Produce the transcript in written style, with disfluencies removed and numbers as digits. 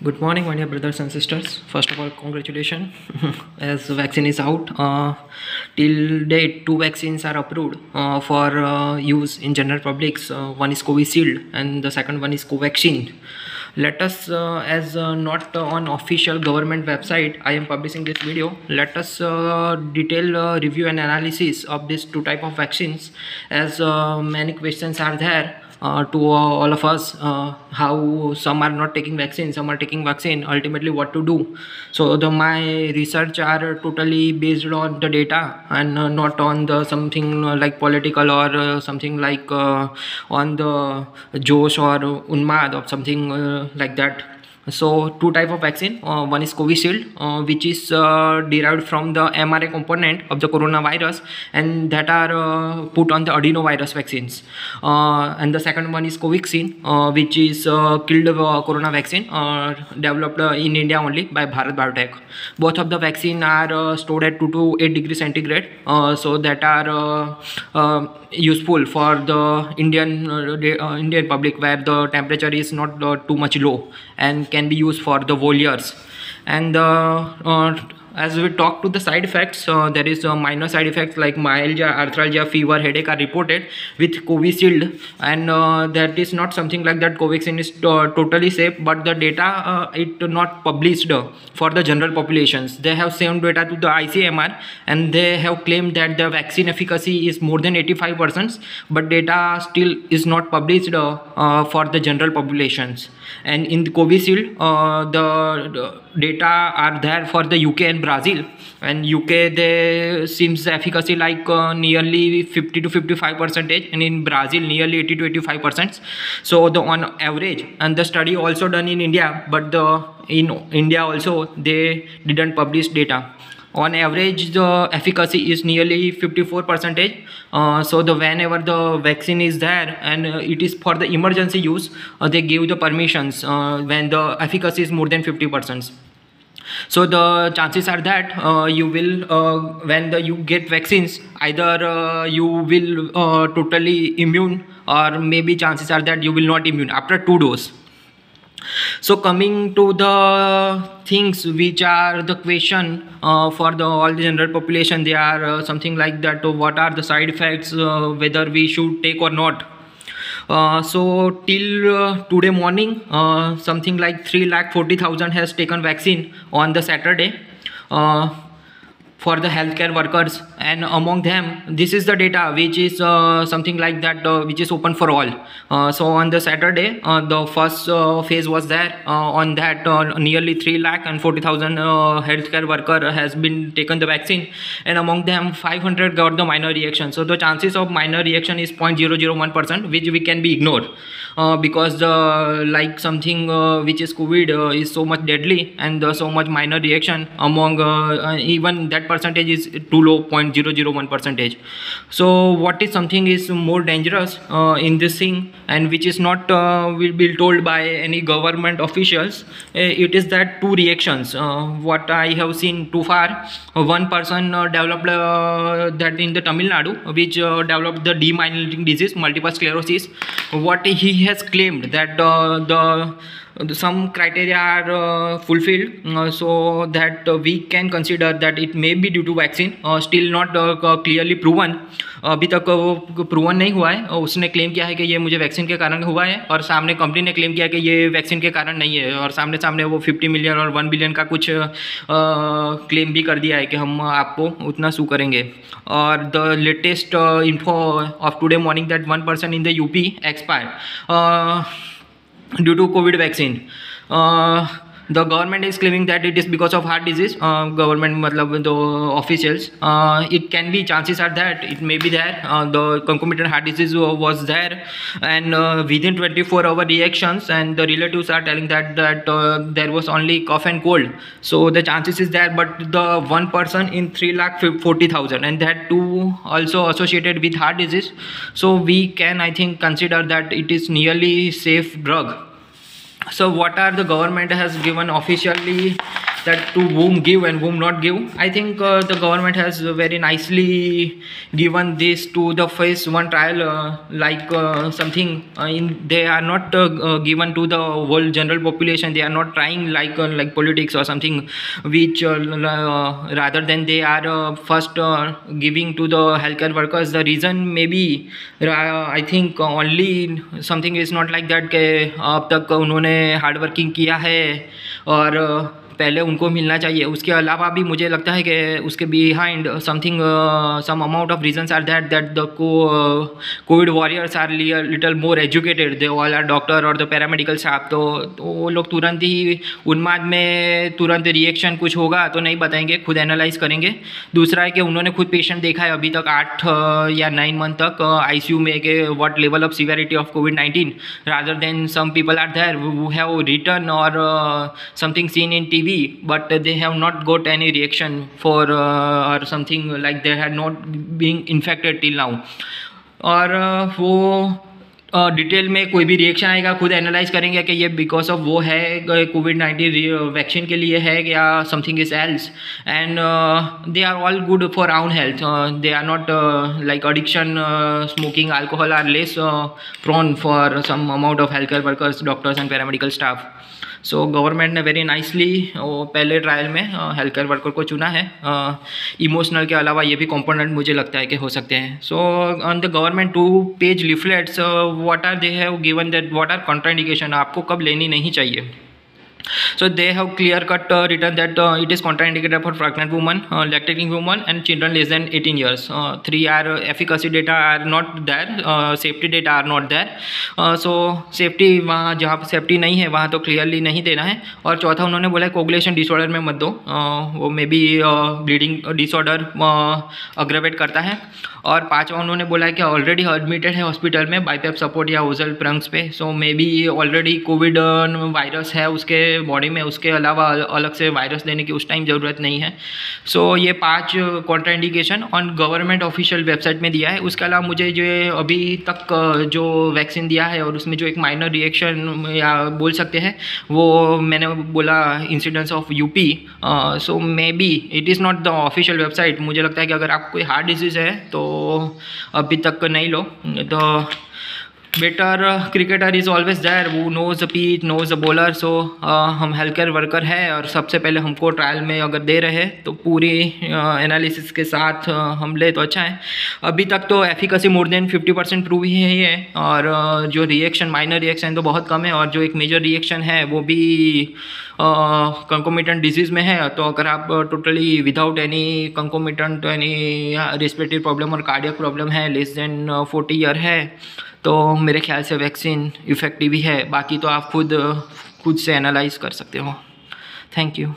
Good morning, my dear brothers and sisters. First of all, congratulations as the vaccine is out. Till date, two vaccines are approved for use in general publics. One is Covishield and the second one is Covaxin. Let us, as not on official government website, I am publishing this video. Let us detail review and analysis of these two type of vaccines, as many questions are there to all of us, how some are not taking vaccine, some are taking vaccine, ultimately what to do. So my research are totally based on the data and not on the something like political or something like on the Josh or Unmad or something like that. So two type of vaccine, one is Covishield, which is derived from the mRNA component of the coronavirus, and that are put on the adenovirus vaccines, and the second one is Covaxin, which is killed corona vaccine developed in India only by Bharat Biotech. Both of the vaccine are stored at 2 to 8 degrees centigrade, so that are useful for the Indian public, where the temperature is not too much low and can be used for the whole years. And as we talk to the side effects, there is minor side effects like myalgia, arthralgia, fever, headache are reported with Covishield, and that is not something like that. Covaxin is totally safe, but the data it not published for the general populations. They have sent data to the ICMR, and they have claimed that the vaccine efficacy is more than 85%, but data still is not published for the general populations. And in the Covishield, the data are there for the UK and Brazil. And UK, there seems the efficacy like nearly 50 to 55%, and in Brazil nearly 80 to 85%. So the on average, and the study also done in India, but in India also they didn't publish data. On average, the efficacy is nearly 54%. So whenever the vaccine is there and it is for the emergency use, they give the permissions when the efficacy is more than 50%. So the chances are that you will, when you get vaccines, either you will totally immune, or maybe chances are that you will not immune after 2 doses. So coming to the things which are the question for all the general population, they are something like that. What are the side effects, whether we should take or not? So till today morning, something like 3,40,000 has taken vaccine on the Saturday for the healthcare workers, and among them, this is the data which is something like that, which is open for all. So on the Saturday, the first phase was there. On that, nearly 3,40,000 healthcare worker has been taken the vaccine, and among them 500 got the minor reaction. So the chances of minor reaction is 0.001%, which we can be ignored, because like something which is COVID is so much deadly, and so much minor reaction among even that percentage is too low, 0.001%. So what is something is more dangerous in this thing, and which is not will be told by any government officials, it is that two reactions what I have seen too far. One person developed that in the Tamil Nadu, which developed the demyelinating disease, multiple sclerosis. What he has claimed that some criteria are fulfilled, so that we can consider that it may be due to vaccine. Still not clearly proven, अभी तक वो proven नहीं हुआ है. उसने claim किया है कि ये मुझे वैक्सीन के कारण हुआ है, और सामने कंपनी ने क्लेम किया कि ये वैक्सीन के कारण नहीं है, और सामने सामने वो 50 मिलियन और 1 बिलियन का कुछ क्लेम भी कर दिया है कि हम आपको उतना सू करेंगे. और the latest info of today morning that 1% in the UP expired due to COVID vaccine. The government is claiming that it is because of heart disease. Government matlab the officials, it can be, chances are that it may be there, the concomitant heart disease was there, and within 24-hour reactions, and the relatives are telling that there was only cough and cold. So the chances is there, but the 1% in 3,40,000, and that too also associated with heart disease. So we can, I think, consider that it is nearly safe drug. So what are the government has given officially that to whom give and whom not give. I think the government has very nicely given this to the phase 1 trial, like something they are not given to the whole general population. They are not trying like politics or something, which rather than they are first giving to the healthcare workers. The reason maybe I think only something is not like that कि अब तक उन्होंने hard working किया है और पहले उनको मिलना चाहिए. उसके अलावा भी मुझे लगता है कि उसके behind something some amount of reasons are that the Covid warriors are little more educated. They all are doctor और द पैरामेडिकल स्टाफ. तो वो लोग तुरंत ही उन्माद में तुरंत रिएक्शन कुछ होगा तो नहीं बताएंगे, खुद एनालाइज करेंगे. दूसरा है कि उन्होंने खुद पेशेंट देखा है अभी तक 8 या 9 मंथ तक ICU में कि what level of severity of COVID-19 rather than some people are there who have written or something seen in TV, but they have not got any reaction for or something like they had not been infected till now. और वो detail में कोई भी reaction आएगा खुद analyse करेंगे कि ये बिकॉज ऑफ वो है COVID-19 वैक्सीन के लिए है या something is else. And they are all good for our health. They are not like addiction, smoking, alcohol are less prone for some amount of healthcare workers, doctors and paramedical staff. So government ने very nicely पहले trial में health care worker को चुना है. Emotional के अलावा ये भी कंपोनेंट मुझे लगता है कि हो सकते हैं. So on the government 2-page leaflets what are they have given that what are contraindication, आपको कब लेनी नहीं चाहिए. So they have clear cut written that it is contraindicated for pregnant woman, lactating woman and children less than 18 years. 3 are efficacy data are not there, safety data are not there. So safety वहाँ जहाँ पर safety नहीं है वहाँ तो clearly नहीं देना है. और चौथा उन्होंने बोला कोगुलेशन डिसऑर्डर में मत दो, वो maybe bleeding disorder aggravate करता है. और पाँचवा उन्होंने बोला है कि ऑलरेडी एडमिटेड है हॉस्पिटल में बाईपेप सपोर्ट या ओजल प्रंग्स पे, so maybe already covid virus है उसके बॉडी में, उसके अलावा अलग से वायरस देने की उस टाइम ज़रूरत नहीं है. सो ये 5 contraindication on government official website में दिया है. उसके अलावा मुझे जो अभी तक जो वैक्सीन दिया है और उसमें जो एक माइनर रिएक्शन या बोल सकते हैं वो मैंने बोला incidence of UP. So may be it is not the official website. मुझे लगता है कि अगर आप कोई हार्ट डिजीज़ है तो अभी तक नहीं लो. तो better cricketer is always there who knows the pitch, knows the bowler. So हम हेल्थ केयर वर्कर है और सबसे पहले हमको ट्रायल में अगर दे रहे हैं तो पूरी एनालिसिस के साथ हम ले तो अच्छा है. अभी तक तो एफिकेसी मोर देन 50% प्रूव ही है और जो रिएक्शन माइनर रिएक्शन तो बहुत कम है और जो एक मेजर रिएक्शन है वो भी कंकोमिटेंट डिजीज़ में है. तो अगर आप totally without any concomitant any respiratory problem और कार्डियक प्रॉब्लम है लेस देन 40 ईयर है तो मेरे ख्याल से वैक्सीन इफ़ेक्टिव ही है. बाकी तो आप खुद से एनालाइज कर सकते हो. Thank you.